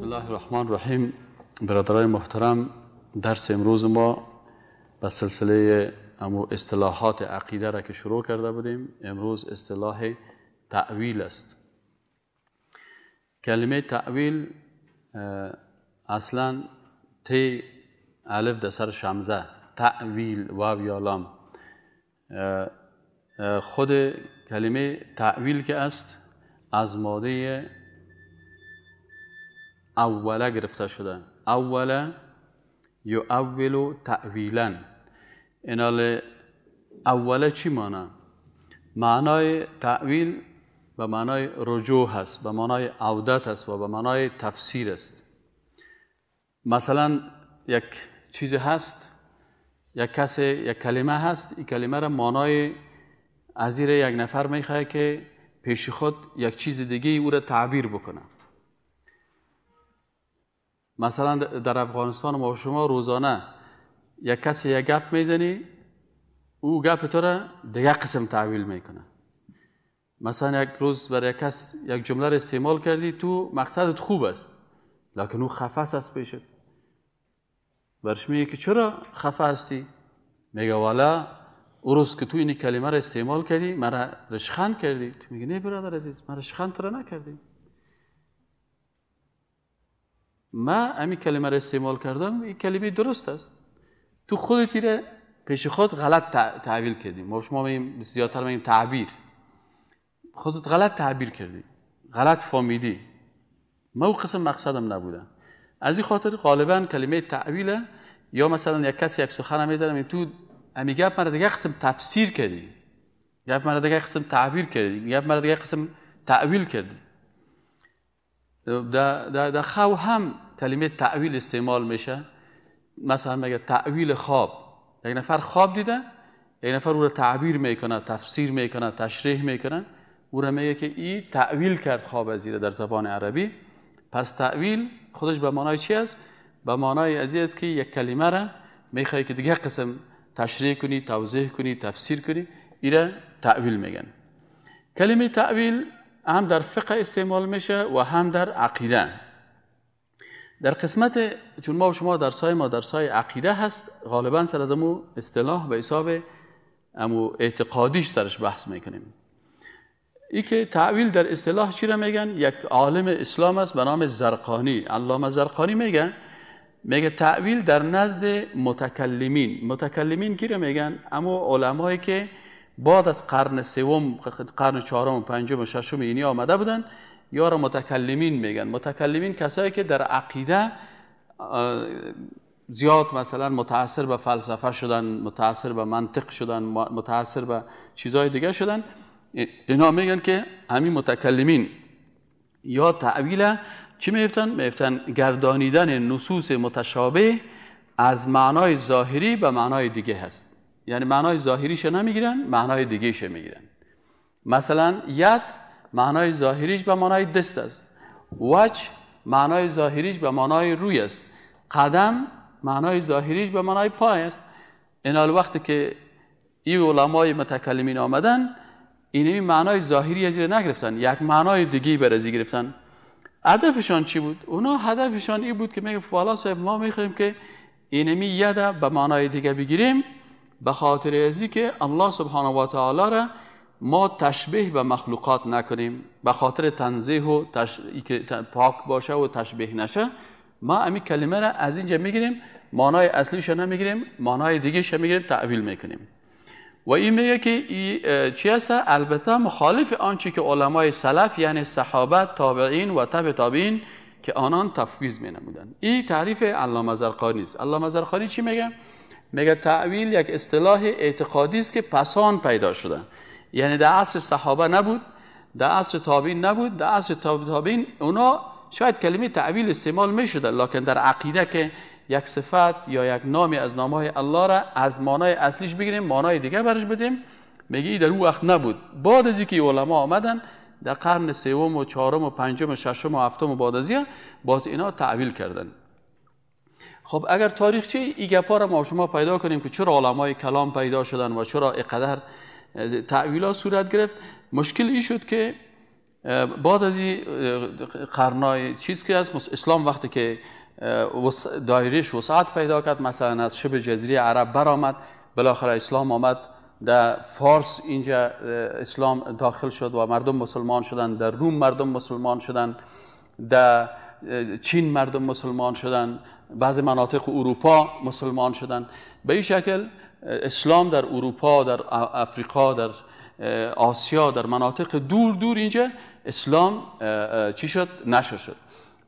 الله الرحمن الرحیم. برادرای محترم، درس امروز ما به سلسله اصطلاحات عقیده را که شروع کرده بودیم، امروز اصطلاح تأویل است. کلمه تأویل اصلا ت الف در سر شمزه، تأویل واو یا لام. خود کلمه تأویل که است از ماده اوله گرفته شده. اوله یؤول تأویلا. اینال اوله چی معنی؟ معنای تأویل به معنای رجوع هست، به معنای عودت است و به معنای تفسیر است. مثلا یک چیز هست، یک کسی یک کلمه هست، این کلمه را معنای از زیر یک نفر میخواه که پیش خود یک چیز دیگه او را تعبیر بکنه. مثلا در افغانستان ما شما روزانه یک کسی یک گپ میزنی، او گپ تو را دیگه قسم تعبیر میکنه. مثلا یک روز برای یک کس یک جمله را استعمال کردی، تو مقصدت خوب است لکن او خفه است پیشت. برش میگه که چرا خفه هستی؟ میگه والا او روز که تو این کلمه را استعمال کردی مرا رشخند کردی. تو میگه نه برادر عزیز، من رشخند تو را نکردیم، من همین کلمه را استعمال کردم، این کلمه درست است، تو خودت را پیش خود غلط تعبیر کردی. ما شما میگیم زیادتر میگیم تعبیر، خودت غلط تعبیر کردی، غلط فهمیدی، من اون قسم مقصدم نبوده. از این خاطر غالبا کلمه تعبیل، یا مثلا یک کسی یک سخن میزنه تو همین گپ مرا دیگه قسم تفسیر کردی، گپ مرا دیگه قسم تعبیر کردی، گپ مرا دیگه قسم تعویل کردی. در خو هم کلمه تعویل استعمال میشه. مثلا میگه تعویل خواب، یک نفر خواب دیده، یک نفر او را تعبیر میکنه، تفسیر میکنه، تشریح میکنه، او را میگه که این تعویل کرد خواب از در زبان عربی. پس تعویل خودش به معنای چی است؟ به معنای ازی است که یک کلمه را میخوای که دیگه قسم تشریح کنی، توضیح کنی، تفسیر کنی، این را تعویل میگن. کلمه تعویل هم در فقه استعمال میشه و هم در عقیده. در قسمت چون ما و شما درسای عقیده هست، غالبا سر از امو اصطلاح به حساب امو اعتقادیش سرش بحث میکنیم. ای که تعویل در اصطلاح چی را میگن؟ یک عالم اسلام است به نام زرقانی، علامه زرقانی میگه تعویل در نزد متکلمین کی را میگن؟ اما علمایی که بعد از قرن سوم، قرن چهارم، پنجم و ششم اینی آمده بودن، یا را متکلمین میگن. متکلمین کسایی که در عقیده زیاد مثلا متأثر به فلسفه شدن، متأثر به منطق شدن، متأثر به چیزهای دیگه شدن، اینا میگن که همین متکلمین. یا تعویل چی میفتن؟ گردانیدن نصوص متشابه از معنای ظاهری به معنای دیگه هست. یعنی معنای ظاهریش نمیگیرن، معنای دیگهش میگیرن. مثلا ید معنای ظاهریش به معنای دست است، وجه معنای ظاهریش به معنای روی است، قدم معنای ظاهریش به معنای پای است. اینال وقتی که این علمای متکلمین آمدن، این معنای ظاهری از این نگرفتن، یک معنای دیگه بر ازی گرفتن. هدفشان چی بود؟ اونا هدفشان این بود که میگه والا صاحب ما میخوایم که اینمی ید به معنای دیگه بگیریم، به خاطر ازی که الله سبحانه و تعالی را ما تشبیه به مخلوقات نکنیم، به خاطر تنزیه و که پاک باشه و تشبیه نشه، ما امی کلمه را از اینجا میگیریم، معنای اصلیش نمیگیریم، معنای دیگهش میگیریم، تعویل میکنیم. و این میگه که چی هست؟ البته مخالف آنچه که علمای سلف یعنی صحابه، تابعین و تبع تابعین که آنان تفویض می نمودن. این تعریف علامه زرقانی است. علامه زرقانی چی میگه؟ میگه تعویل یک اصطلاح اعتقادی است که پسان پیدا شده. یعنی در عصر صحابه نبود، در عصر تابعین نبود، در عصر تابعین اونا شاید کلمه تعویل استعمال می شده، لکن در عقیده که یک صفت یا یک نامی از نامهای الله را از معنای اصلیش بگیریم، معنای دیگه برش بدیم، میگه در اون وقت نبود. بعد از اینکه علما آمدن در قرن سوم و چهارم و پنجم و ششم و هفتم و بعد از باز اینا تعویل کردن. خب اگر تاریخچه این گپا را ما شما پیدا کنیم که چرا علمای کلام پیدا شدن و چرا اینقدر تعویلات صورت گرفت، مشکل این شد که بعد از این قرنای چیز که هست، اسلام وقتی که دایرهش وسعت پیدا کرد، مثلا از شبه جزیره عرب برآمد، بالاخره اسلام آمد در فارس، اینجا اسلام داخل شد و مردم مسلمان شدن، در روم مردم مسلمان شدن، در چین مردم مسلمان شدن، بعضی مناطق اروپا مسلمان شدن. به این شکل اسلام در اروپا، در افریقا، در آسیا، در مناطق دور دور اینجا اسلام چی شد؟ نشر شد.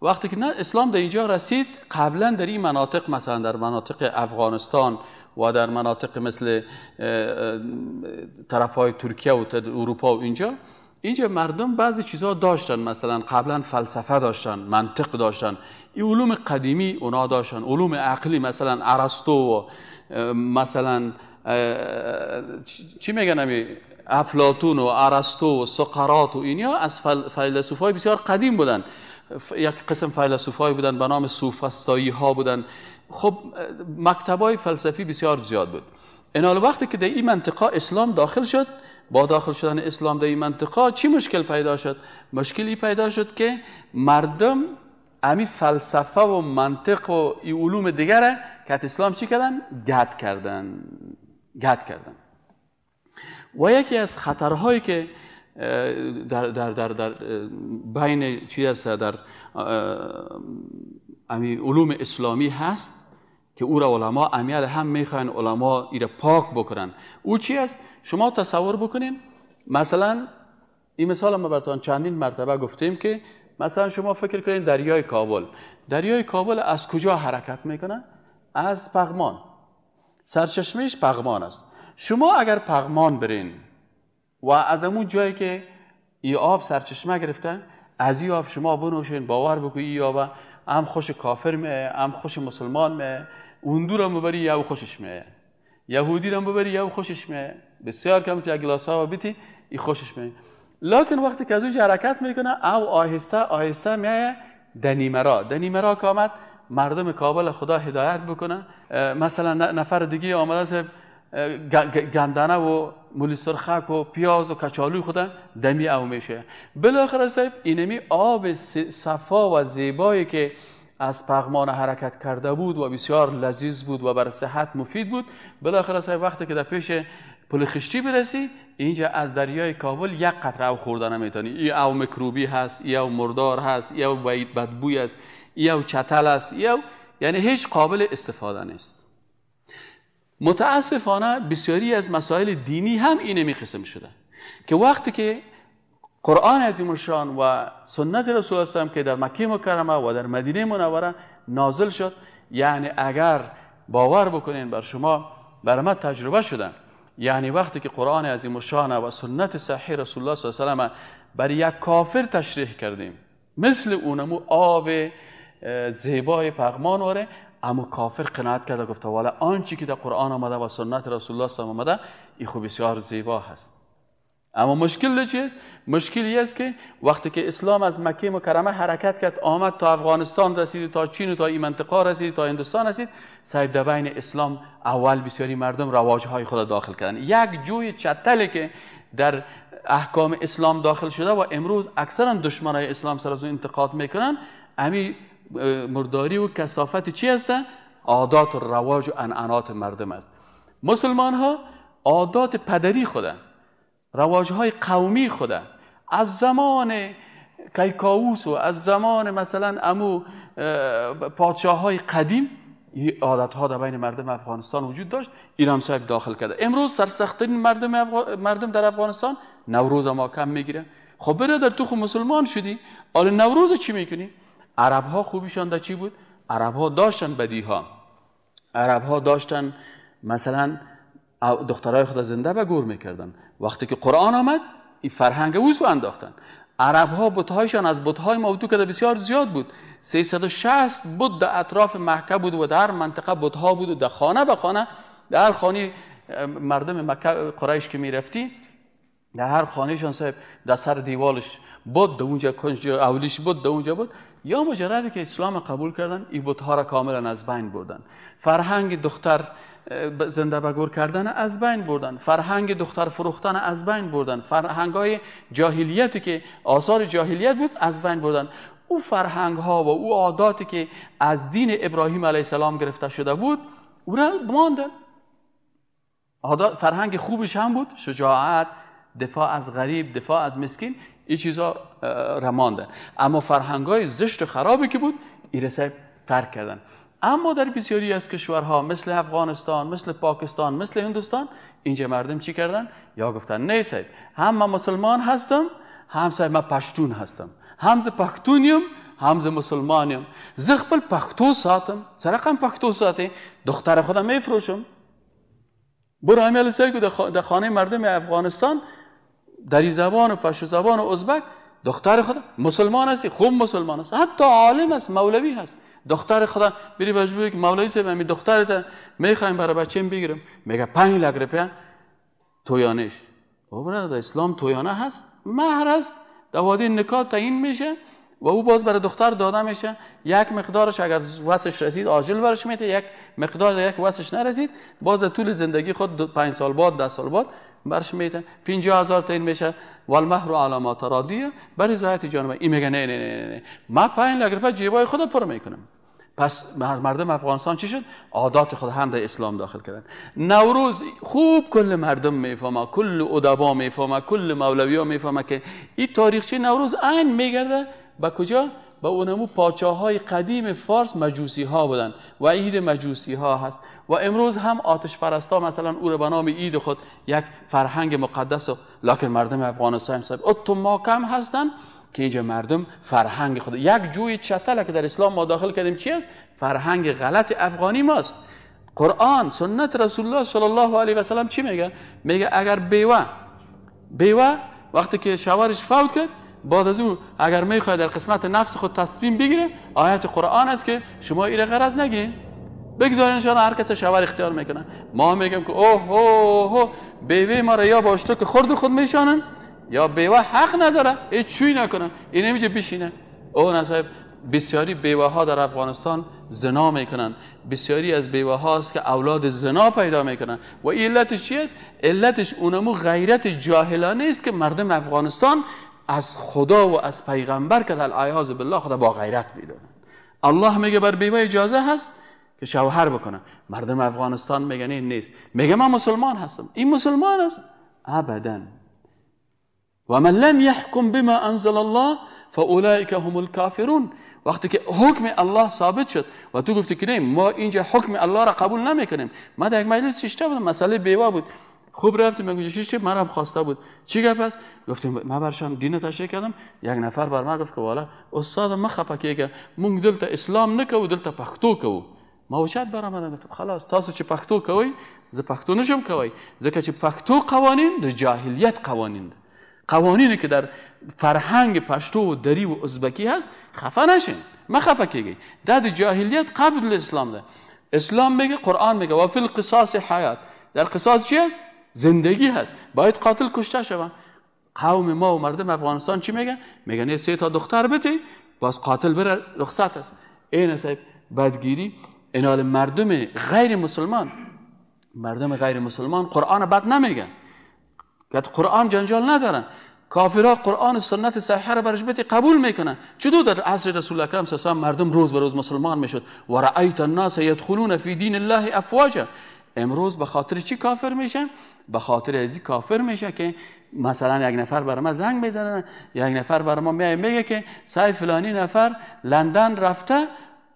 وقتی که اسلام در اینجا رسید، قبلا در این مناطق، مثلا در مناطق افغانستان و در مناطق مثل طرفای ترکیه و اروپا و اینجا مردم بعضی چیزها داشتن، مثلا قبلا فلسفه داشتن، منطق داشتن، این علوم قدیمی اونا داشتن، علوم عقلی، مثلا ارسطو و مثلا چی میگن، افلاطون و ارسطو و سقراط و اینیا از فیلسوفای بسیار قدیم بودن. یک قسم فیلسوفای بودن به نام سوفسطایی ها بودن. خب مکتبای فلسفی بسیار زیاد بود. این حال وقتی که در این منطقه اسلام داخل شد، با داخل شدن اسلام در این منطقه چی مشکل پیدا شد؟ مشکلی پیدا شد که مردم امی فلسفه و منطق و این علوم دیگره که اسلام چی کردن؟ گد کردن. و یکی از خطرهایی که در بین چی است، در علوم اسلامی هست که او را علما امیال هم میخواین علما ایره پاک بکنن، او چی است؟ شما تصور بکنین، مثلا این مثال ما براتون چندین مرتبه گفتیم که مثلا شما فکر کنین دریای کابل از کجا حرکت میکنه؟ از پغمان، سرچشمهش پغمان است. شما اگر پغمان برین و از همون جایی که این آب سرچشمه گرفته، از این آب شما بنوشین، باور بکنید این آب هم خوش کافر میه، هم خوش مسلمان میه، اون دور هم ببری یا خوشش میه، یهودی هم ببری یا خوشش میه، بسیار کم تا گلاس آب بیتی این خوشش میه. لکن وقتی که از اونجا حرکت میکنه او آهسته میایه دنیمرا که آمد مردم کابل خدا هدایت بکنه. مثلا نفر دیگه آمده گندنه و مولی سرخک و پیاز و کچالوی خودن دمی او میشه. بالاخره صاحب اینمی آب صفا و زیبایی که از پغمان حرکت کرده بود و بسیار لذیذ بود و برای صحت مفید بود، بالاخره صاحب وقتی که در پیش پل خشتی برسی، اینجا از دریای کابل یک قطره او خوردن نمیتونی. ای او میکروبی هست، ای او مردار هست، ای او بدبوی است، ای او چتل است، یعنی هیچ قابل استفاده نیست. متاسفانه بسیاری از مسائل دینی هم اینمی قسم شده که وقتی که قرآن عظیم الشان و سنت رسول الله صلی الله علیه و که در مکه مکرمه و در مدینه منوره نازل شد، یعنی اگر باور بکنین بر شما، بر من تجربه شده، یعنی وقتی که قرآن عظیم الشان و سنت صحیح رسول الله صلی الله علیه و بر یک کافر تشریح کردیم، مثل اونمو آب زیبای پغمان واره، اما کافر قناعت کرده، گفته والا آنچه که در قرآن آمده و سنت رسول الله صلی الله علیه و آمده این خوب بسیار زیبا هست. اما مشکل چیست؟ مشکلی است که وقتی که اسلام از مکه مکرمه حرکت کرد، آمد تا افغانستان رسید، تا چین و تا این منطقه رسید، تا هندوستان رسید، صاحب در بین اسلام اول بسیاری مردم رواجهای خود داخل کردن. یک جوی چتلی که در احکام اسلام داخل شده و امروز اکثرا دشمنای اسلام سر از اون انتقاد میکنن، امی مرداری و کثافت چی هست؟ عادات و رواج و عنعنات مردم است. مسلمان ها عادات پدری خودن، رواجهای قومی خودن، از زمان کیکاووس و از زمان مثلا امو پادشاه های قدیم این عادت ها در بین مردم افغانستان وجود داشت، ایران صاحب داخل کرده. امروز سرسخت‌ترین مردم در افغانستان نوروز ما کم میگیره. خب برادر تو خود مسلمان شدی، حالا نوروز چی میکنی؟ عرب ها خوبیشان در چی بود؟ عرب ها داشتن بدیها، عرب ها داشتن مثلا دخترای خود زنده به گور میکردن. وقتی که قرآن آمد این فرهنگ اوسو انداختن. عرب ها بتهایشان از بتهای موضوع که بسیار زیاد بود، 360 بت در اطراف مکه بود و در منطقه بتها بود و در خانه به خانه، در هر خانه مردم مکه قریش که میرفتی، در هر خانهشان صاحب در سر دیوالش بت، در اونجا کنج اولیش بت، در اونجا بود. یا مجردی که اسلام قبول کردن این بتها را کاملا از بین بردن. فرهنگ دختر زنده به گور کردن از بین بردن، فرهنگ دختر فروختن از بین بردن، فرهنگ های جاهلیتی که آثار جاهلیت بود از بین بردن. او فرهنگ ها و او عاداتی که از دین ابراهیم علیه السلام گرفته شده بود او را ماندن. فرهنگ خوبش هم بود، شجاعت، دفاع از غریب، دفاع از مسکین، این چیزا را ماندن. اما فرهنگ های زشت و خرابی که بود این را ترک کردن. اما در بسیاری از کشورها مثل افغانستان، مثل پاکستان، مثل هندوستان، اینجا مردم چی کردن؟ یا گفتن نه صاحب، هم من مسلمان هستم، هم صاحب من پشتون هستم، هم ز پختونیم، هم ز مسلمانیم. ز خپل پختو ساتم، سرقم پختو ساته، دختر خودم میفروشم. برو امیال سعی که در خانه مردم افغانستان دری زبان و پشتو زبان و ازبک دختر خودم مسلمان هستی، خوب مسلمان است، حتی عالم است، مولوی هست، دختر خدا بری بهش بگی که مولوی صاحب می دخترت میخوایم برای بچه‌م بگیرم، میگه 5 لک روپیه تویانش. او برادر اسلام تویانه هست، مهر است، دوادی نکاح تعیین میشه و او باز برای دختر داده میشه. یک مقدارش اگر واسش رسید عاجل برش میده، یک مقدار یک واسش نرسید باز طول زندگی خود 5 سال بعد 10 سال بعد برش میده. 50,000 تعیین میشه والمهر علامات رادیه برای رضایت جانبه. این میگه نه نه نه نه من 5 لک روپیه جیبای خود پر میکنم. پس مردم افغانستان چی شد؟ عادات خود هم در اسلام داخل کردن. نوروز خوب کل مردم میفهمه، کل ادبا میفهمه، کل مولوی ها میفهمه که این تاریخچه نوروز عین میگرده به کجا؟ به اونمو پادشاه‌های قدیم فارس مجوسی ها بودن و عید مجوسی ها هست و امروز هم آتش پرستا مثلا او را به نام عید خود یک فرهنگ مقدس و لکن مردم افغانستان صاحب اتم ما کم هستن که اینجا مردم فرهنگ خود یک جوی چتل که در اسلام ما داخل کردیم چی است؟ فرهنگ غلط افغانی ماست. قرآن سنت رسول الله صلی الله علیه و سلم چی میگه؟ میگه اگر بیوه وقتی که شوهرش فوت کرد بعد از اون اگر میخواد در قسمت نفس خود تصمیم بگیره، آیت قرآن است که شما ایره غرض نگین، بگذارینشان هر کس شوهر اختیار میکنه. ما میگیم که اوه بیوه ما را یا با اشتک خرد خود میشانن یا بیوه حق نداره هیچ چوی نکنه، این نمیشه بشینه. او نصیب بسیاری بیوه ها در افغانستان زنا میکنن، بسیاری از بیوه هاست که اولاد زنا پیدا میکنن و علتش چی است؟ علتش اونمو غیرت جاهلانه است که مردم افغانستان از خدا و از پیغمبر که در اعاذ بالله خدا با غیرت میدونن. الله میگه بر بیوه اجازه هست که شوهر بکنه، مردم افغانستان میگن این نیست، میگه من مسلمان هستم، این مسلمان است؟ ابدا. و من لم يحكم بما انزل الله فاولئك هم الكافرون. وقتی که حکم الله ثابت شد و تو گفتی که نه ما اینجا حکم الله را قبول نمیکنیم. ما در یک مجلس شیشته بودم، مسئله بیوه بود، خوب رفتیم میگم چی منم خواسته بود چی گپ است؟ گفتم ما برشان دین تشریح کردم، یک نفر بر ما گفت که والا استاد ما خفه که مونږ دلته اسلام نکو دلته پښتو کو. ما وشات برام گفتم خلاص تاسو چې پښتو کوي زه پښتو نشم کوي، ځکه چې پښتو قوانین د جاهلیت قوانینی که در فرهنگ پشتو و دری و ازبکی هست خفه نشین، ما خفه کیږي د جاهلیت قبل اسلام ده. اسلام میگه، قرآن میگه و فی القصاص حیات، در قصاص چی است؟ زندگی هست، باید قاتل کشته شود. قوم ما و مردم افغانستان چی میگن؟ میگن 3 تا دختر بده باز قاتل بره رخصت است. این است بدگیری. اینال مردم غیر مسلمان قرآن بد نمیگن که قرآن جنجال ندارن. کافرها قرآن سنت صحیحه را برش بیت قبول میکنن. چطور در عصر رسول اکرم صلی الله علیه و مردم روز به روز مسلمان میشد؟ و رأیت الناس یدخلون فی دین الله افواجا. امروز به خاطر چی کافر میشن؟ به خاطر ازی کافر میشه که مثلا یک نفر برای ما زنگ میزنه، یک نفر برای ما میگه که سای فلانی نفر لندن رفته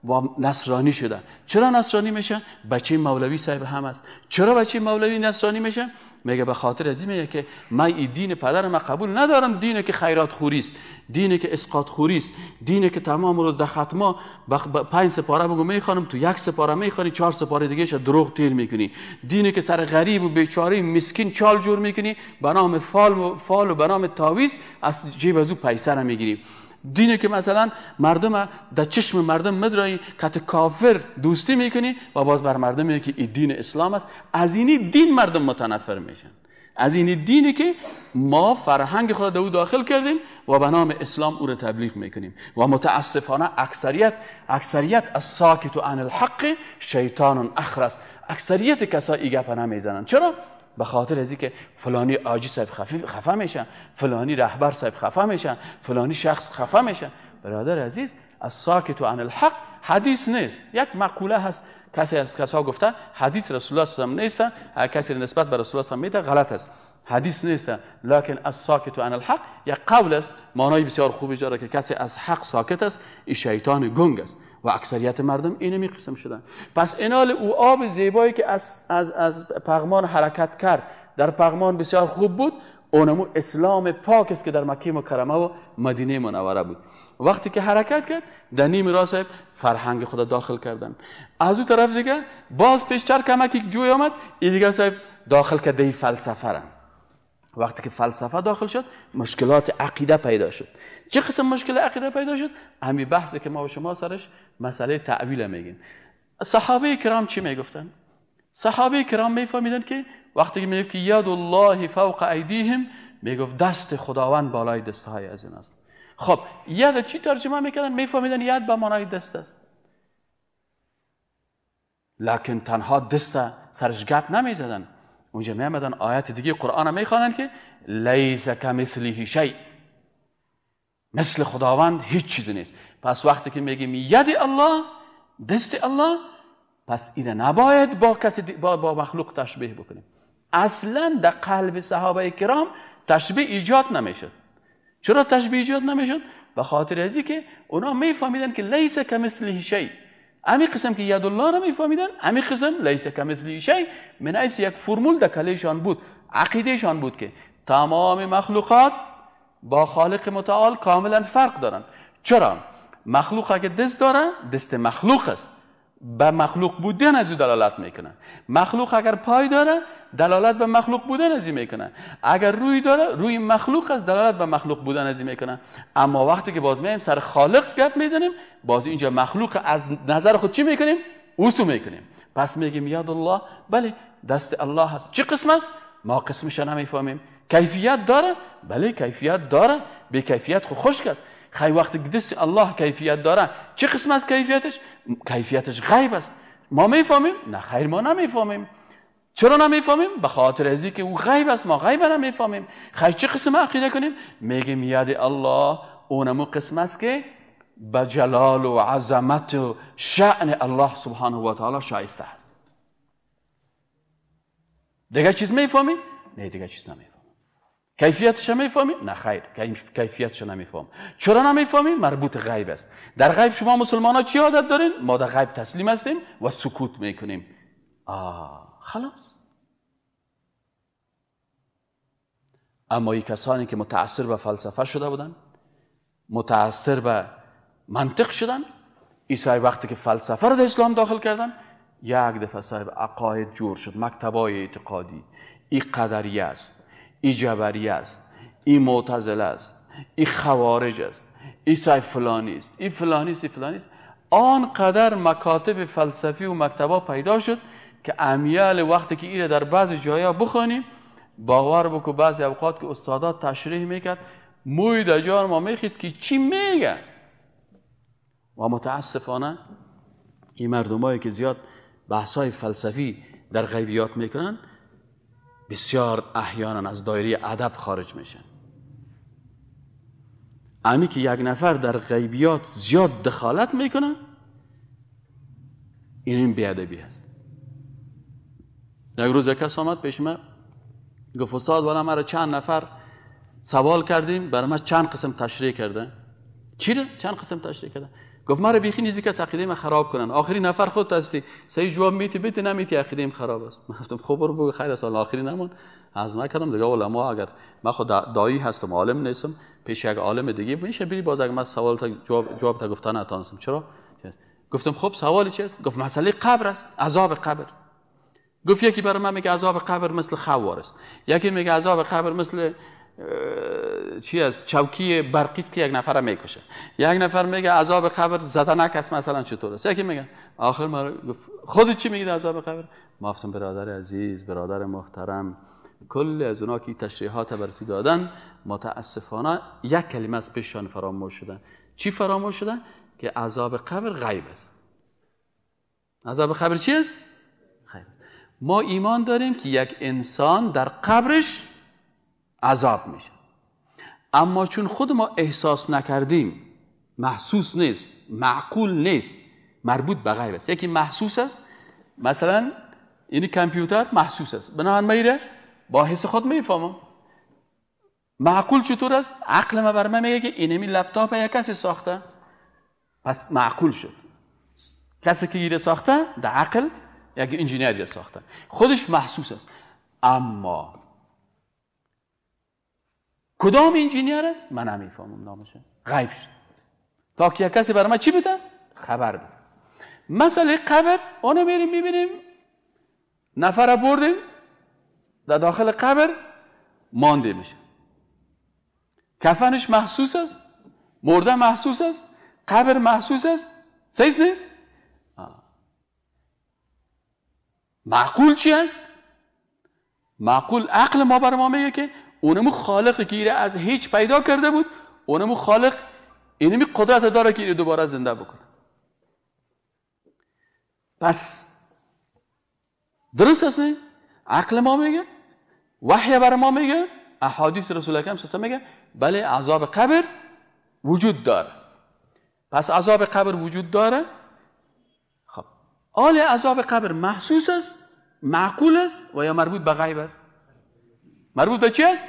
و نصرانی شده. چرا نصرانی میشه؟ بچه مولوی صاحب هم است. چرا بچه مولوی نصرانی میشه؟ میگه به خاطر از میگه که من این دین پدرم قبول ندارم، دینی که خیرات خوری است، دینی که اسقاط خوری است، دینی که تمام روز در ختمه 5 سپاره بگو میخوانم تو 1 سپاره میخوانی 4 سپاره دیگه ش دروغ تیر میکنی، دینی که سر غریب و بیچاره مسکین چال جور میکنی به نام فال و به نام تعویض از جیب ازو پیسه را میگیری، دینی که مثلا مردم در چشم مردم مدرای کت کافر دوستی میکنی و باز بر مردم میگه که این دین اسلام است. از اینی دین مردم متنفر میشن. از این دینی که ما فرهنگ خود دو داخل کردیم و به نام اسلام او را تبلیغ میکنیم و متاسفانه اکثریت از ساکت عن الحق شیطان اخرس. اکثریت کسا این گپ نمیزنن. چرا؟ به خاطر از اینکه فلانی آجی صاحب خفه میشن، فلانی رهبر صاحب خفه میشن، فلانی شخص خفه میشن. برادر عزیز، از ساکت عن الحق حدیث نیست، یک مقوله هست. کسی از کسا گفته حدیث رسول الله صلی الله علیه و آله نیست. هر کسی نسبت به رسول الله صلی الله علیه و آله غلط است، حدیث نیست. لکن از ساکت عن الحق یک قول است، معنای بسیار خوبی داره که کسی از حق ساکت است این شیطان گنگ است و اکثریت مردم اینمی قسم شدن. پس اینال او آب زیبایی که از پغمان حرکت کرد در پغمان بسیار خوب بود، اونمو اسلام پاک است که در مکه مکرمه و مدینه منوره بود. وقتی که حرکت کرد در نیم راه صاحب فرهنگ خدا داخل کردن. از اون طرف دیگه باز پیشتر کمکی جوی آمد، این دیگه صاحب داخل کرده فلسفه را. وقتی که فلسفه داخل شد مشکلات عقیده پیدا شد. چه قسم مشکل عقیده پیدا شد؟ همین بحثی که ما با شما سرش مسئله تعویل میگیم. صحابه کرام چی میگفتن؟ صحابه کرام میفهمیدن که وقتی که میگفت که ید الله فوق ایدیهم، میگفت دست خداوند بالای دستهای از این است. خب ید چی ترجمه میکردن؟ میفهمیدن ید به معنای دست است، لکن تنها دست سرش گپ نمیزدن. اونجا میامدن آیت دیگه قرآن میخوانن که لیس کمثله شیء، مثل خداوند هیچ چیزی نیست. پس وقتی که میگیم ید الله، دست الله، پس اینه نباید با کسی با مخلوق تشبیه بکنیم. اصلا در قلب صحابه کرام تشبیه ایجاد نمیشد. چرا تشبیه ایجاد نمیشد؟ به خاطر ازی که اونا میفهمیدن که لیس کمثله شیء. امی قسم که ید الله را میفهمیدن، امی قسم لیس کمثله شیء من ایس یک فرمول در کلهشان بود، عقیدهشان بود که تمام مخلوقات با خالق متعال کاملا فرق دارن. چرا؟ مخلوق اگه دست داره، دست مخلوق است، به مخلوق بودن از او دلالت میکنه. مخلوق اگر پای داره، دلالت به مخلوق بودن از این میکنه. اگر روی داره، روی مخلوق است، دلالت به مخلوق بودن از این میکنه. اما وقتی که باز میایم سر خالق گپ میزنیم، باز اینجا مخلوق از نظر خود چی میکنیم؟ اوسو میکنیم. پس میگیم یاد الله، بله دست الله هست. چه قسم است؟ ما قسمش نمیفهمیم. کیفیت داره؟ بله کیفیت داره. به کیفیت خود خشک است. خیلی وقتی دست الله کیفیت داره، چه قسم از کیفیتش؟ کیفیتش غیب است. ما میفهمیم؟ نه خیر، ما نمیفهمیم. چرا نمیفهمیم؟ به خاطر ازی که او غیب است، ما غیب نمیفهمیم. خیر چه قسم عقیده کنیم؟ میگیم یاد الله اونمو قسم است که به جلال و عظمت و شأن الله سبحانه و تعالی شایسته است. دیگه چیز میفهمیم؟ نه دیگه چیز نمیفهمیم. کیفیتش میفهمیم؟ نه خیر، کیفیتش نمیفهم. چرا نمیفهمیم؟ مربوط غیب است. در غیب شما مسلمان ها چی عادت دارین؟ ما در غیب تسلیم هستیم و سکوت میکنیم. خلاص. اما این کسانی که متأثر به فلسفه شده بودن، متأثر به منطق شدن، عیسی وقتی که فلسفه رو در اسلام داخل کردن، یک دفعه صاحب عقاید جور شد، مکتبای اعتقادی. این قدریه است، این جبریه است، این معتزله است، این خوارج است، این صاحب فلانی است، این فلانی است، این فلانی است. آنقدر مکاتب فلسفی و مکتبا پیدا شد که امیال وقتی که ایره در بعض جایا بخونیم، باور بکو بعضی اوقات که استادات تشریح میکرد موی در جان ما میخیست که چی میگه. و متاسفانه این مردمایی که زیاد بحثای فلسفی در غیبیات میکنن بسیار احیانا از دایره ادب خارج میشن. امی که یک نفر در غیبیات زیاد دخالت میکنه، این بیادبی هست. یک روز یک کس آمد پیش من گفت استاد والا مرا چند نفر سوال کردیم، برای من چند قسم تشریح کرده. چی رو؟ چند قسم تشریح کرده. گفت مرا بیخی نیزی کس عقیده من خراب کنن. آخری نفر خود هستی، صحیح جواب میتی بیتی نمیتی عقیده من خراب است. من گفتم خب برو بگو خیر است. آخری نمون از نکردم دیگه. علما اگر من خود دایی هستم عالم نیستم، پیش یک عالم دیگه میشه بری باز اگر من سوال تا جواب تا گفتن نتونستم. چرا؟ گفتم خب سوالی چیست؟ گفت مسئله قبر است، عذاب قبر. گفت یکی برای من میگه عذاب قبر مثل خوار است، یکی میگه عذاب قبر مثل چی است؟ چوکی برقی است که یک نفر میکشه. یک نفر میگه عذاب قبر زدنک است مثلا چطور است. یکی میگه آخر ما خودت چی میگی عذاب قبر؟ ما گفتم برادر عزیز، برادر محترم، کل از اونا که تشریحات بر تو دادن متاسفانه یک کلمه از پیششان فراموش شدن. چی فراموش شدن؟ که عذاب قبر غیب است. عذاب قبر چی است؟ غیب. ما ایمان داریم که یک انسان در قبرش عذاب میشه، اما چون خود ما احساس نکردیم، محسوس نیست، معقول نیست، مربوط به غیب است. یکی محسوس است، مثلا این کامپیوتر محسوس است، بنابراین میره با حس خود میفهمم. معقول چطور است؟ عقل ما بر من میگه که اینمی لپتاپ یک کسی ساخته، پس معقول شد. کسی که ایره ساخته در عقل یک انجینیر ساخته، خودش محسوس است. اما کدام انجینیر است من نمیفهمم، نامش غیب شد. تا که یک کسی بر من چی بده؟ خبر بده. مسئله قبر، اونو میریم میبینیم نفر بردیم در داخل قبر مانده میشه. کفنش محسوس است، مرده محسوس است، قبر محسوس است. صحیح نه؟ معقول چی است؟ معقول عقل ما بر ما میگه که اونمو خالق که ایره از هیچ پیدا کرده بود، اونمو خالق اینمی قدرت داره که ایره دوباره زنده بکنه. پس درست است نه؟ عقل ما میگه، وحی بر ما میگه، احادیث رسول اکرم صلی الله علیه و میگه بله عذاب قبر وجود داره. پس عذاب قبر وجود داره. خب آل عذاب قبر محسوس است، معقول است و یا مربوط به غیب است؟ مربوط به چی است؟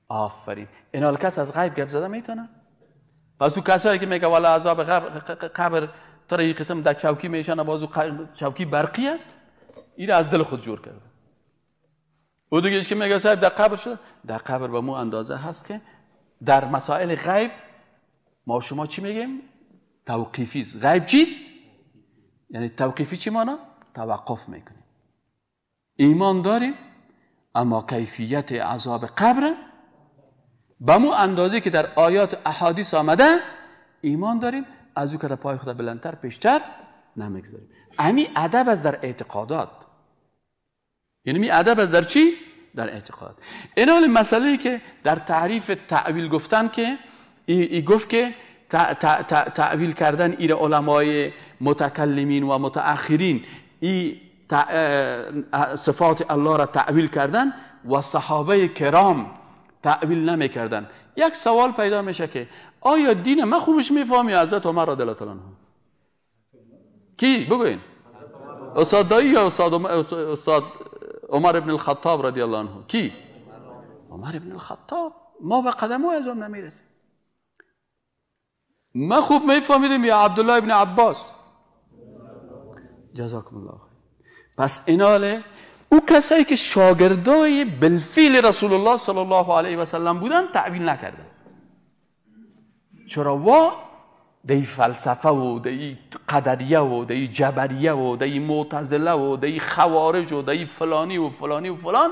آفرین. اینال کس از غیب گپ زده میتونه؟ پس او کسایی که میگه والا عذاب قبر طور این قسم در چوکی میشن، بازو چوکی برقی است، این از دل خود جور کرده. او دیگه که میگه صاحب در قبر شده، در قبر به مو اندازه هست که در مسائل غیب ما شما چی میگیم؟ توقیفی است. غیب چیست؟ یعنی توقیفی چی مانا؟ توقف میکنیم. ایمان داریم اما کیفیت عذاب قبر به مو اندازه که در آیات احادیث آمده ایمان داریم، از او که در پای خدا بلندتر پیشتر نمیگذاریم. امی ادب از در اعتقادات. یعنی می ادب از در چی؟ در اعتقاد. این حال مسئله که در تعریف تعویل گفتن که ای گفت که تعویل کردن این علمای متکلمین و متأخرین ای صفات الله را تعویل کردن و صحابه کرام تعویل نمی کردن. یک سوال پیدا میشه که آیا دین ما خوبش میفهمی حضرت عمر رضی الله تعالی عنه؟ کی بگوین؟ استاد دایی یا استاد عمر ابن الخطاب رضی الله عنه؟ کی؟ عمر ابن الخطاب. ما به قدم او از اون نمیرسیم. ما خوب میفهمیدیم یا عبدالله ابن عباس؟ جزاکم الله خیر. پس ایناله او کسایی که شاگردای بالفعل رسول الله صلی الله علیه و سلم بودن تعویل نکردن. چرا وا دی فلسفه و دی قدریه و دی جبریه و دی معتزله و دی خوارج و دی فلانی و فلانی و فلان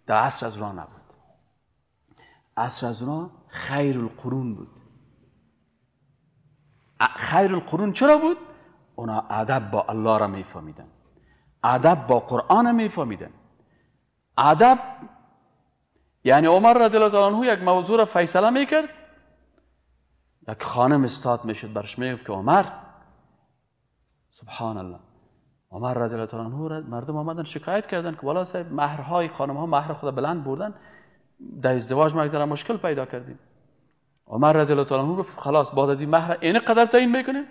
در عصر از اونا نبود. عصر از اونا خیر القرون بود. خیر القرون چرا بود؟ اونا ادب با الله را میفهمیدن، ادب با قرآن میفهمیدن. ادب یعنی عمر رضی الله عنه یک موضوع را فیصله میکرد، یک خانم استاد میشد برش میگفت که عمر، سبحان الله، عمر رضی الله عنه مردم آمدن شکایت کردن که والا صاحب مهرهای خانم ها مهر خدا بلند بردن، در ازدواج ما یک مشکل پیدا کردیم. عمر رضی الله عنه گفت خلاص بعد از این مهر این قدر تعیین میکنیم.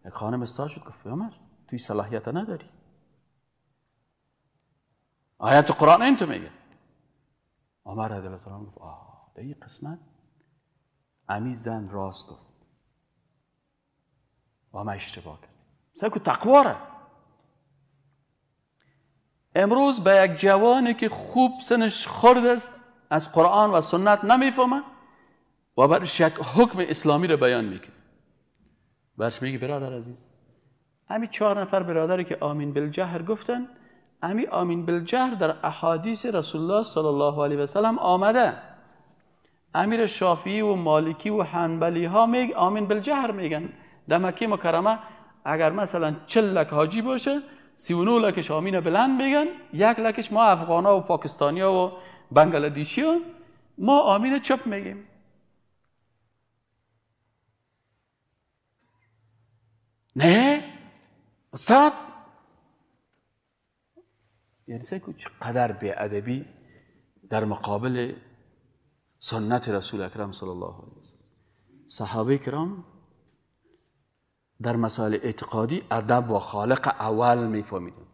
یک خانم استاد شد گفت عمر توی صلاحیت نداری، آیت قرآن این تو میگه. عمر رضی الله عنه گفت در این قسمت امی زن راست گفت و ما اشتباه کردیم. سکو تقواره. امروز به یک جوانی که خوب سنش خورد است از قرآن و سنت نمیفهمه و برش یک حکم اسلامی رو بیان میکنه، برش میگه برادر عزیز امی 4 نفر برادری که آمین بالجهر گفتن، امی آمین بالجهر در احادیث رسول الله صلی الله علیه و سلم آمده. امیر شافعی و مالکی و حنبلی ها آمین بالجهر میگن. در مکه مکرمه اگر مثلا 40 لک حاجی باشه 39 لکش آمین بلند بگن، 1 لکش ما افغانا و پاکستانیا و بنگلادیشیا ما آمین چپ میگیم. نه استاد یعنی چقدر بی‌ادبی در مقابل سنت رسول اکرم صلی الله علیه وسلم. صحابه کرام در مسائل اعتقادی ادب و خالق اول میفهمیدن.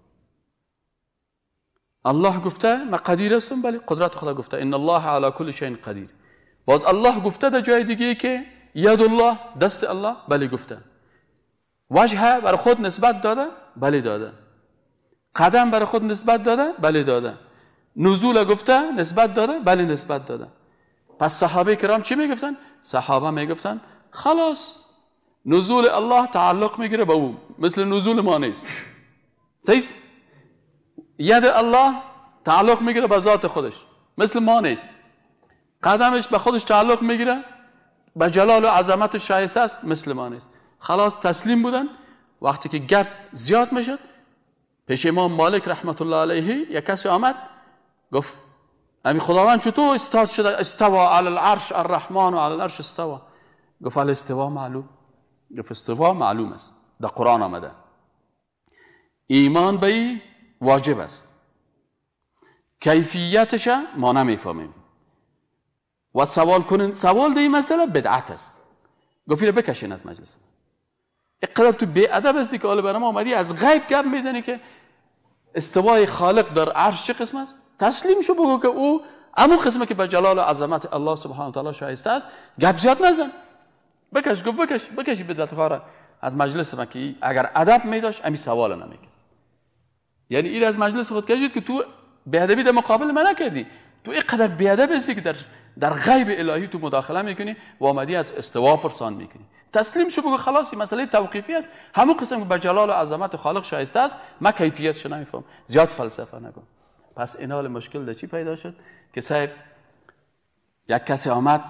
الله گفته من قدیر هستم، بله قدرت خدا گفته ان الله علی کل شیء قدیر. باز الله گفته در جای دیگه که ید الله دست الله، بله گفته. وجه بر خود نسبت داده، بله داده. قدم بر خود نسبت داده، بله داده. نزول گفته نسبت داده، بله نسبت داده. پس صحابه کرام چی میگفتن؟ صحابه میگفتن خلاص نزول الله تعلق میگیره به او، مثل نزول ما نیست. صحیح؟ ید الله تعلق میگیره به ذات خودش، مثل ما نیست. قدمش به خودش تعلق میگیره، به جلال و عظمت شایسته است، مثل ما نیست. خلاص تسلیم بودن. وقتی که گپ زیاد میشد پیش امام مالک رحمت الله علیه یک کسی آمد گفت امی خداوند چطور استاد شده؟ استوا علی العرش الرحمن و علی العرش استوا. گفت الاستوا معلوم. گفت استوا معلوم است، در قرآن آمده. ایمان به واجب است، کیفیتش ما نمیفهمیم و سوال این مسئله بدعت است. گفت اینو بکشین از مجلس. اقدر تو بی‌ادب هستی که حالا برام آمدی از غیب گپ میزنی که استوای خالق در عرش چه قسم است؟ تسلیم شو بگو که او همون قسمه که به جلال و عظمت الله سبحانه و تعالی شایسته است. گپ زیاد نزن. بکش. گفت بکش بدعتکار از مجلس ما که اگر ادب میداشت امی سوال نمیکرد. یعنی این از مجلس خود کشید که تو بی‌ادبی در مقابل من نکردی. تو اینقدر بی‌ادب هستی که در غیب الهی تو مداخله میکنی و آمدی از استوا پرسان میکنی. تسلیم شو بگو خلاص این مسئله توقیفی است، همون قسم که به جلال و عظمت خالق شایسته است ما کیفیتش نمیفهم. زیاد فلسفه نکن. پس این حال مشکل در چی پیدا شد که صاحب یک کسی آمد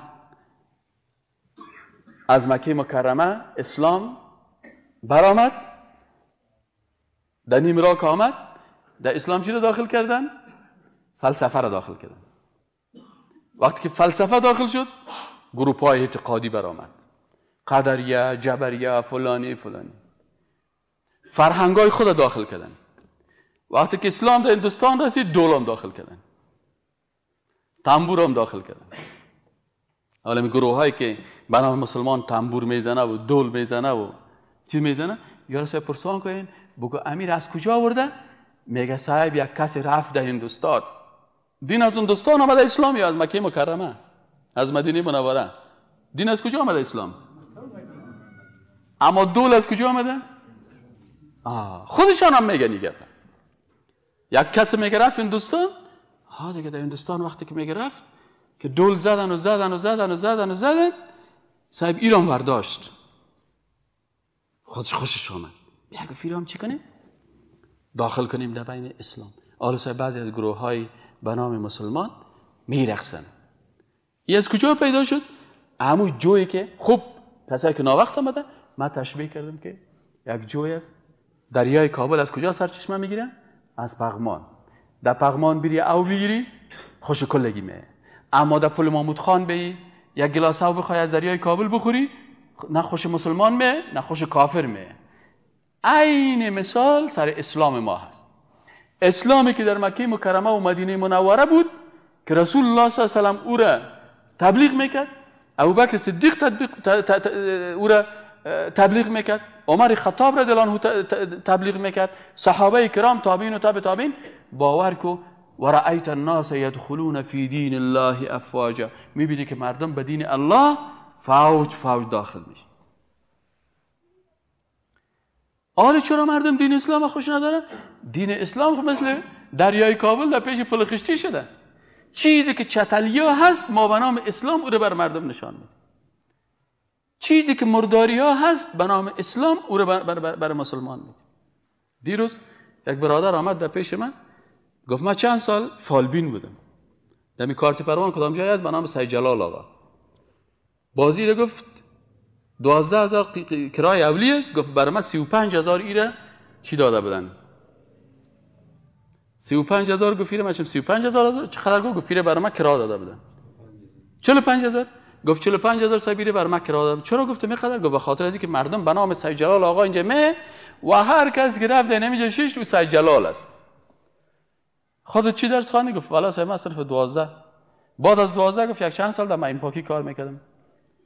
از مکه مکرمه اسلام برآمد، در نیم راه آمد در اسلام چی رو داخل کردن؟ فلسفه رو داخل کردن. وقتی که فلسفه داخل شد گروه‌های اعتقادی برآمد، قدریه، جبریه، فلانی فرهنگای خود داخل کردن. وقتی که اسلام در هندوستان رسید دولم داخل کردن، تنبور هم داخل کردن. حالا می گروه هایی که به نام مسلمان تنبور میزنه و دول میزنه و چی میزنه، یارو صاحب پرسان کنین بگو امیر از کجا آورده؟ میگه صاحب یک کسی رفت در هندوستان، دین از هندوستان آمده اسلام یا از مکه مکرمه از مدینه منوره؟ دین از کجا آمده اسلام؟ اما دول از کجا آمده؟ خودشان هم میگن دیگه. یک کسی میگه رفت هندوستان، دیگه در هندوستان وقتی که میگه رفت که دول زدن صاحب ایران برداشت، خوشش آمد. میگه ایران چی کنیم؟ داخل کنیم در بین اسلام. حالا صاحب بعضی از گروه های به نام مسلمان میرقصن. این از کجا پیدا شد؟ همون جویی که خب کسایی که ناوقت آمده من تشبیه کردم که یک جوی است. دریای کابل از کجا سرچشمه میگیره؟ از پغمان. در پغمان بری او بگیری خوش کلگی میه. اما در پل محمود خان بی یک گلاس او بخوای از دریای کابل بخوری نه خوش مسلمان میه نه خوش کافر میه. عین مثال سر اسلام ما هست. اسلامی که در مکه مکرمه و مدینه منوره بود که رسول الله صلی الله علیه و آله او را تبلیغ میکرد، ابوبکر صدیق او را تبلیغ میکرد، عمر خطاب رضی الله عنه تبلیغ میکرد، صحابه کرام تابعین و تابع تابعین. باور کو و رأیت الناس يدخلون فی دین الله افواجا، میبینی که مردم به دین الله فوج داخل میشه. آره چرا مردم دین اسلام خوش ندارن؟ دین اسلام مثل دریای کابل در پیش پل خشتی شده. چیزی که چتلیا هست ما به نام اسلام او رو بر مردم نشان میده. چیزی که مرداری ها هست به نام اسلام او رو بر مسلمان میده. دیروز یک برادر آمد در پیش من گفت من چند سال فالبین بودم، در می کارت پروان کدام جایی هست به نام سید جلال آقا. بازی رو گفت 12,000 کرای اولی است. گفت برای من 35,000 ایره چی داده بودن؟ 35,000 گفت من 35,000 چقدر گفت برای من کرا داده بودن 45,000 گفت 45,000 سایبیری برای من کرا داده. چرا گفتم اینقدر؟ گفت به خاطر از اینکه مردم به نام سید جلال آقا اینجا می و هر کس که رفت نمیجه شش تو سید جلال است. خودت چی درس خواندی؟ گفت والا صاحب من صرف 12. بعد از 12 گفت یک چند سال در این پاکی کار میکردم.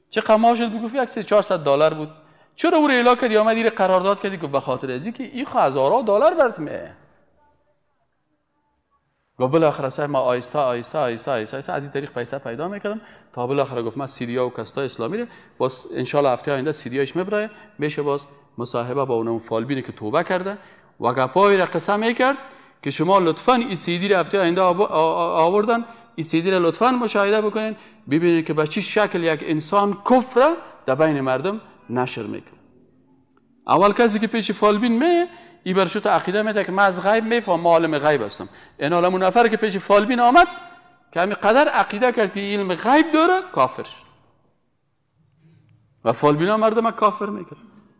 چه قماش بود؟ گفت یک $400 بود. چرا او رو اعلام کردی اومدی قرارداد کردی؟ گفت به خاطر از اینکه این هزارها دلار برات میه. گفت بالاخره صاحب ما آیسته از این طریق پیسه پیدا میکردم تا بالاخره گفت من سیدیا و کستا اسلامی رو باز ان شاء الله هفته آینده سیدیاش میبره میشه باز مصاحبه با اون فالبینی که توبه کرده و گپای را قسم میکرد که شما لطفاً این سیدی رو هفته آینده آوردن این سیدی رو لطفاً مشاهده بکنین ببینید که به چه شکل یک انسان کفر در بین مردم نشر میکنه. اول کسی که پیش فالبین می ای برشت عقیده میده که من از غیب میفهم عالم غیب هستم. این عالم نفر که پیش فالبین آمد که همین قدر عقیده کرد که علم غیب داره کافر شد و فالبین ها مردم کافر میکرد.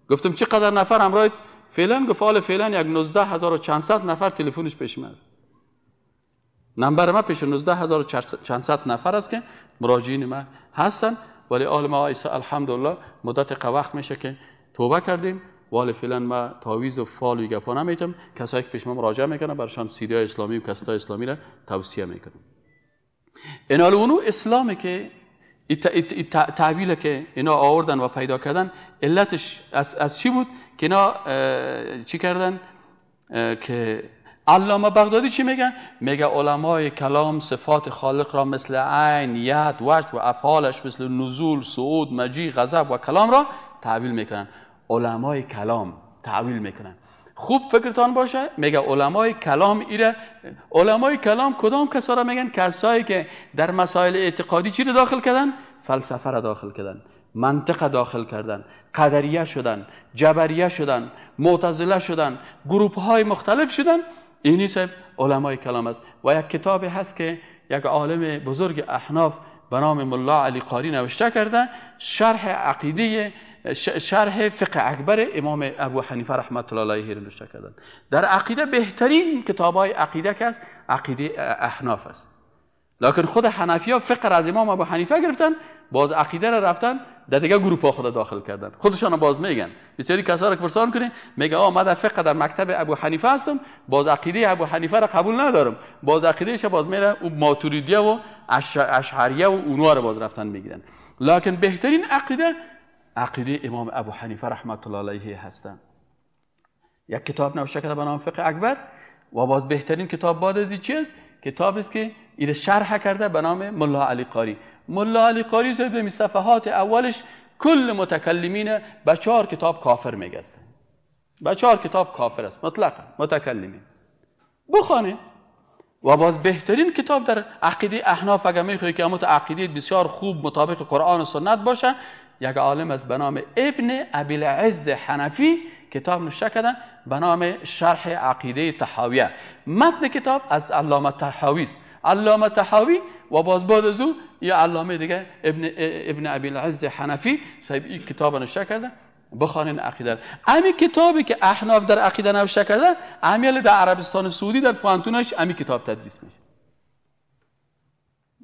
گفتم چه قدر نفر همراه فعلا؟ گفت حال فعلا یک 19,400 نفر تلفنش پیش من است. نمبر من پیش 19,400 نفر است که مراجعین من هستن ولی عالم آیسا الحمدلله مدت وقت میشه که توبه کردیم ولی فعلا ما تعویض و فال و گپا نمیتم. کسایی که پیش ما مراجعه میکنن برشان سیدی اسلامی و کستا اسلامی را توصیه میکنم. این اونو اسلامی که تعبیل که اینا آوردن و پیدا کردن علتش از چی بود که اینا چی کردن؟ که علامه بغدادی چی میگن؟ میگه علمای کلام صفات خالق را مثل عین، ید، وجه و افعالش مثل نزول، صعود، مجیء، غضب و کلام را تعبیل میکنن. علمای کلام تعبیل میکنن. خوب فکرتان باشه میگه علمای کلام ایره. علمای کلام کدام کسا را میگن؟ کسایی که در مسائل اعتقادی چی رو داخل کردن؟ فلسفه را داخل کردن، منطق داخل کردن، قدریه شدن، جبریه شدن، معتزله شدن، گروه های مختلف شدن. اینی صاحب علمای کلام است. و یک کتابی هست که یک عالم بزرگ احناف به نام ملا علی قاری نوشته کرده شرح عقیده شرح فقه اکبر امام ابو حنیفه رحمت الله علیه را نوشته کردن. در عقیده بهترین کتابای عقیده که است عقیده احناف است. لکن خود حنفی ها فقه را از امام ابو حنیفه گرفتن باز عقیده را رفتن در دیگه گروه ها خود داخل کردن. خودشان باز میگن بسیاری کسا را که پرسان کنین میگه من در فقه در مکتب ابو حنیفه هستم باز عقیده ابو حنیفه را قبول ندارم باز عقیدهش باز میره او ماتوریدیه و اشعریه و اونها را باز رفتن میگیرن. لکن بهترین عقیده امام ابو حنیفه رحمت الله علیه هستند. یک کتاب نوشته کرده به نام فقه اکبر و باز بهترین کتاب بعد از این چیز کتابی است که این شرح کرده به نام ملا علی قاری. ملا علی قاری در صفحات اولش کل متکلمین به 4 کتاب کافر میگه. به 4 کتاب کافر است مطلقا متکلمین بخوانید. و باز بهترین کتاب در عقیده احناف اگر میخوای که امت عقیده بسیار خوب مطابق قرآن و سنت باشه یک عالم است به نام ابن ابی العز حنفی کتاب نوشته کرده به نام شرح عقیده طحاویه. متن کتاب از علامه طحاوی است. علامه طحاوی و باز بعد از او یه علامه دیگه ابن ابی العز حنفی صاحب این کتاب نوشته کرده. بخوانین عقیده. همین کتابی که احناف در عقیده نوشته کرده همین در عربستان سعودی در پوانتونش همین کتاب تدریس میشه.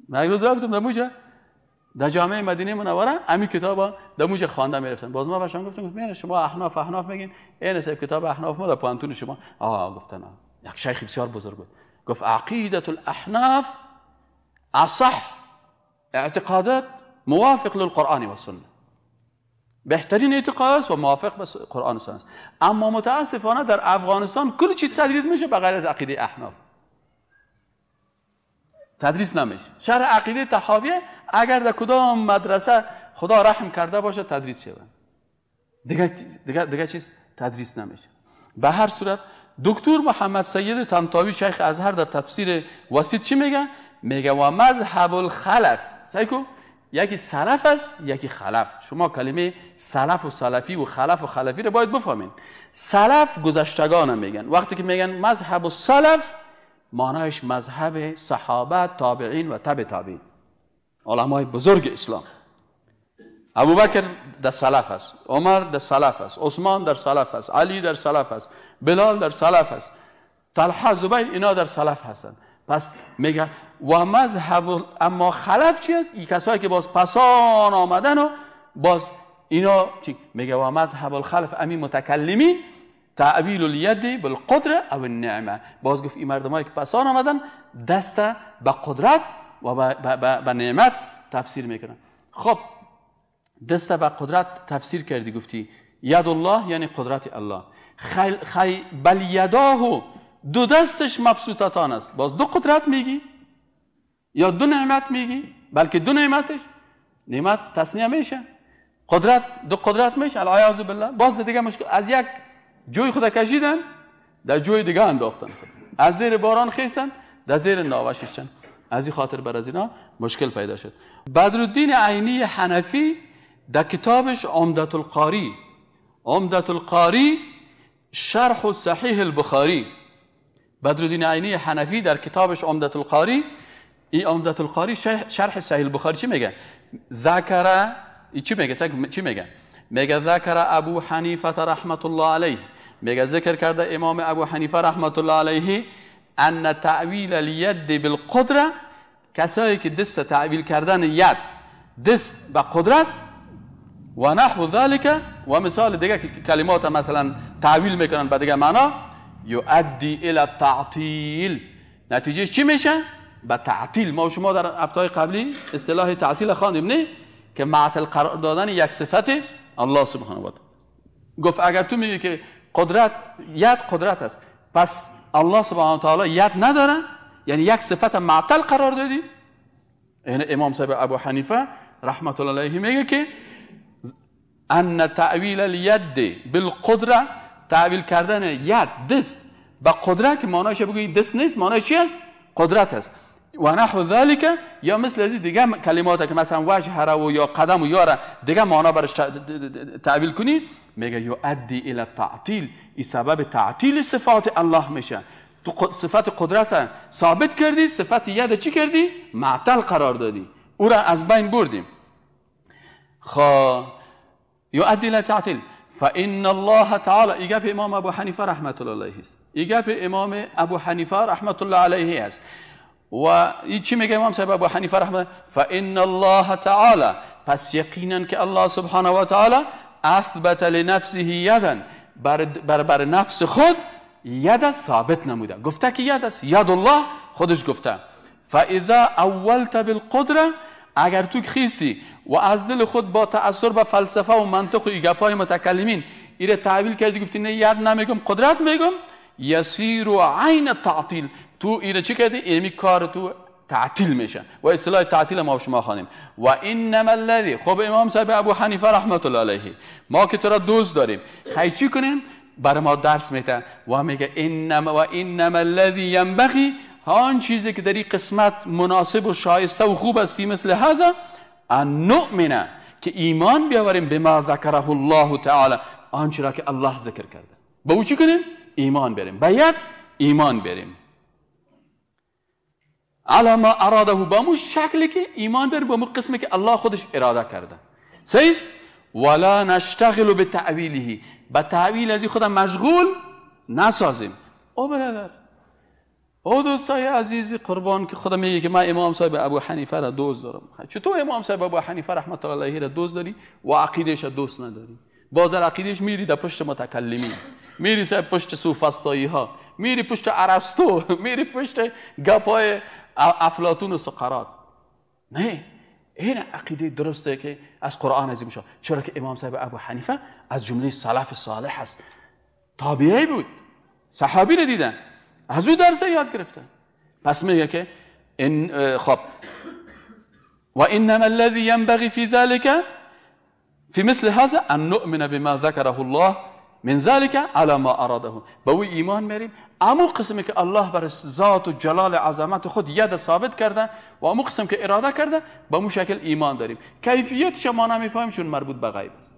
من یک روز رفتم در جامعه مدینه منوره همین کتابا در موجه خوانده میرفتن. باز ما بهشون گفتم میگن شما احناف میگین این صاحب کتاب احناف ما در پوانتون شما گفتن یک شیخ بسیار بزرگ بود گفت عقیده الاحناف اصح اعتقادات موافق للقرآن و السنه. بهترین اعتقاد است و موافق به قرآن و سنت. اما متاسفانه در افغانستان کل چیز تدریس میشه به غیر از عقیده احناف. تدریس نمیشه. شرح عقیده طحاویه اگر در کدام مدرسه خدا رحم کرده باشه تدریس شود. دیگه چیز تدریس نمیشه. به هر صورت دکتر محمد سید طنطاوی شیخ ازهر در تفسیر وسیط چی میگه؟ میگه و مذهب الخلف. سایکو یکی سلف است یکی خلف. شما کلمه سلف و سلفی و خلف و خلفی رو باید بفهمین. سلف گذشتگان میگن. وقتی که میگن مذهب السلف معنایش مذهب صحابه تابعین و تبع تابعین علمای بزرگ اسلام. ابوبکر در سلف است، عمر در سلف است، عثمان در سلف است، علی در سلف است، بلال در سلف است. طلحه زبیر اینا در سلف هستن. پس میگه و مذهب اما خلف چی است؟ این کسایی که باز پسان آمدن و باز اینا چی میگه و مذهب الخلف امی متکلمین تعویل الید بالقدره او النعمه. باز گفت این مردمایی که پسان آمدن دست به قدرت و به نعمت تفسیر میکنن. خب دست به قدرت تفسیر کردی، گفتی ید الله یعنی قدرت الله. بل یداه دو دستش مبسوطتان است. باز دو قدرت میگی یا دو نعمت میگی؟ بلکه دو نعمتش، نعمت تصنیه میشه، قدرت دو قدرت میشه. العیاذ بالله. باز دیگه مشکل، از یک جوی خود کشیدن در جوی دیگه انداختن، از زیر باران خیستن در زیر ناوششن. از این خاطر بر از اینا مشکل پیدا شد. بدرالدین عینی حنفی در کتابش عمدة القاری، عمدة القاری شرح صحیح البخاری، بدرالدین عینی حنفی در کتابش عمدة القاری، این عمدة القاری شرح صحیح البخاری چی میگه؟ ذکر چی میگه؟ چی میگه؟ میگه ذکر ابو حنیفه رحمت الله علیه، میگه ذکر کرده امام ابو حنیفه رحمت الله علیه ان تعویل الید بالقدره، کسایی که دست تعویل کردن ید دست به قدرت و نحو ذلك و مثال دیگه که کلمات مثلا تعویل میکنن به دیگه معنا، یؤدی الی التعطیل، نتیجه چی میشه؟ به تعطیل. ما و شما در هفته‌های قبلی اصطلاح تعطیل خواندیم نه، که معطل قرار دادن یک صفت الله سبحانه و تعالی. گفت اگر تو میگی که قدرت ید قدرت است، پس الله سبحانه و تعالی ید نداره، یعنی یک صفت معطل قرار دادی. یعنی امام صاحب ابو حنیفه رحمت الله علیه میگه که ان تعویل الید بالقدره، تعویل کردن ید دست با قدرت، که معناش بگویی دست نیست، معناش چی است؟ قدرت است. و نحو ذلك، یا مثل از دیگه کلمات که مثلا وجه و یا قدم و یا دیگه معنا برش تعویل کنی، میگه یؤدی الی التعطیل، این سبب تعطیل صفات الله میشه. تو صفت قدرت ثابت کردی، صفت ید چی کردی؟ معطل قرار دادی، او را از بین بردیم. یؤدی الی التعطیل فان الله تعالی، ایگه به امام ابو حنیفه رحمت الله علیه است، ایگه به امام ابو حنیفه رحمت الله علیه است. و این چی میگه امام صاحب ابو حنیفه رحمه؟ فان الله تعالی، پس یقینا که الله سبحانه و تعالی اثبت لنفسه یدا، بر نفس خود ید ثابت نموده، گفته که ید است، ید الله خودش گفته. فاذا اولت بالقدره، اگر تو خیستی و از دل خود با تأثر به فلسفه و منطق و گپای متکلمین ایره تعویل کردی، گفتی نه ید نمیگم قدرت میگم، یسیر عین التعطیل، تو ایره چی کردی؟ ایمی کار تو تعطیل میشه. و اصطلاح تعطیل ما شما خوانیم. و انما الذی، خب امام صاحب ابو حنیفه رحمت الله علیه، ما که تو را دوست داریم، خیلی چی کنیم؟ برای ما درس میده و میگه انما الذی ینبغی، آن چیزی که در این قسمت مناسب و شایسته و خوب است، فی مثل هذا ان نؤمن، که ایمان بیاوریم بما ذکره الله تعالی، آنچه را که الله ذکر کرده، با او چی کنیم؟ ایمان بریم، باید ایمان بریم. علی ما اراده، با مو شکلی که ایمان بریم، با مو قسمی که الله خودش اراده کرده. سیز ولا نشتغل بتعویله، با تعویل ازی خودم مشغول نسازیم. او برادر، او دوستای عزیز قربان که خدا میگه که من امام صاحب ابو حنیفه را دوست دارم. چطور امام صاحب ابو حنیفه رحمت الله علیه را دوست داری و عقیدهش را دوست نداری؟ باز در عقیدهش میری در پشت متکلمین، میری سر پشت سوفسطایی ها، میری پشت ارسطو، میری پشت گپای افلاطون و سقراط. نه، این عقیده درسته که از قرآن عظیم شد. چرا که امام صاحب ابو حنیفه از جمله سلف صالح است، تابعی بود، صحابی رو دیدن، از او درس یاد گرفتن. پس میگه که خب و انما الذي ينبغي في ذلك في مثل هذا ان نؤمن بما ذكره الله من ذلك على ما اراده، با او ایمان میاریم. اما قسمی که الله بر ذات و جلال عظمت خود ید ثابت کرده و اما قسم که اراده کرده، با مو شکل ایمان داریم. کیفیتش ما نمیفهمیم چون مربوط به غیب است،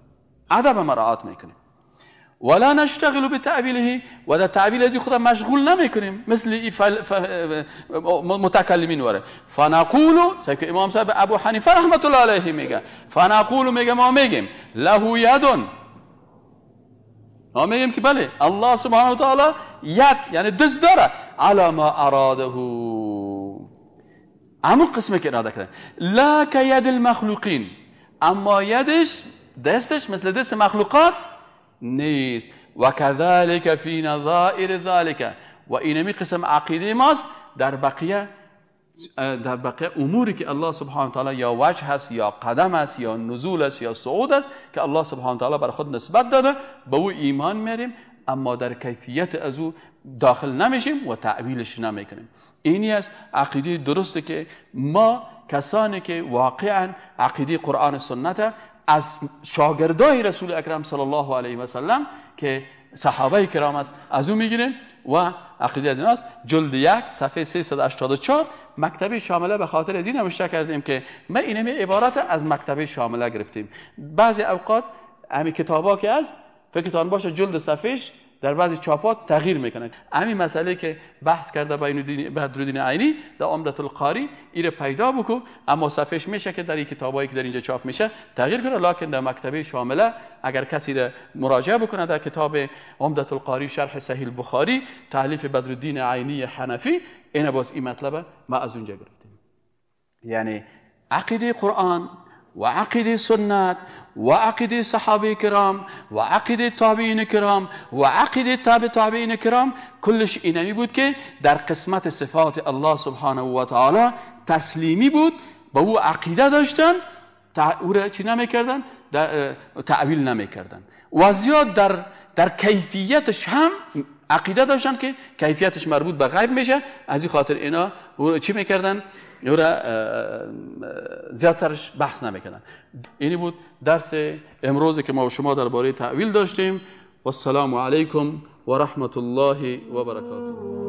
ادب مراعات میکنیم. ولا نشتغل بتعویله، و در تعویل ازی خدا مشغول نمیکنیم مثل متکلمین وره. فنقولو، که امام صاحب ابو حنیفه رحمت الله علیه میگه، فنقولو میگه ما میگیم له یدون، ما میگیم که بله الله سبحانه و تعالی ید یعنی دست داره، علی ما اراده، همون قسمه که اراده کرده. لا که ید المخلوقین، اما یدش دستش مثل دست مخلوقات نیست. و کذالک فی نظائر ذالک، و اینمی قسم عقیده ماست در بقیه اموری که الله سبحانه و تعالی یا وجه هست یا قدم است یا نزول است یا صعود است که الله سبحانه و تعالی بر خود نسبت داده، به او ایمان میاریم اما در کیفیت از او داخل نمیشیم و تعویلش نمیکنیم. اینی است عقیده درسته که ما کسانی که واقعا عقیده قرآن و سنت از شاگردای رسول اکرم صلی الله علیه و سلم که صحابه کرام است از او میگیریم و عقیده از ایناست. جلد 1 صفحه 384 مکتبه شامله به خاطر از این نوشته کردیم که ما اینمی عبارت از مکتبه شامله گرفتیم. بعضی اوقات همین کتابا که است فکرتان باشه جلد صفحهش در بعضی چاپات تغییر میکنه. همین مسئله که بحث کرده بدرالدین عینی در عمدة القاری ایره پیدا بکو، اما صفحهش میشه که در این کتابایی که در اینجا چاپ میشه تغییر کنه، لکن در مکتبه شامله اگر کسی را مراجعه بکنه در کتاب عمدة القاری شرح صحیح البخاری تالیف بدرالدین عینی حنفی، اینه باز این مطلب ما از اونجا گرفتیم. یعنی عقیده قرآن و عقیده سنت و عقیده صحابه کرام و عقیده تابعین کرام و عقیده تابعین کرام کلش اینمی بود که در قسمت صفات الله سبحانه و تعالی تسلیمی بود، با او عقیده داشتن، او را چی نمیکردن؟ تعویل نمیکردن و زیاد در کیفیتش هم عقیده داشتن که کیفیتش مربوط به غیب میشه. از این خاطر اینا او چی میکردن؟ او را زیاد سرش بحث نمیکردن. اینی بود درس امروزی که ما و شما درباره تعویل داشتیم. و السلام علیکم و رحمت الله و برکاته.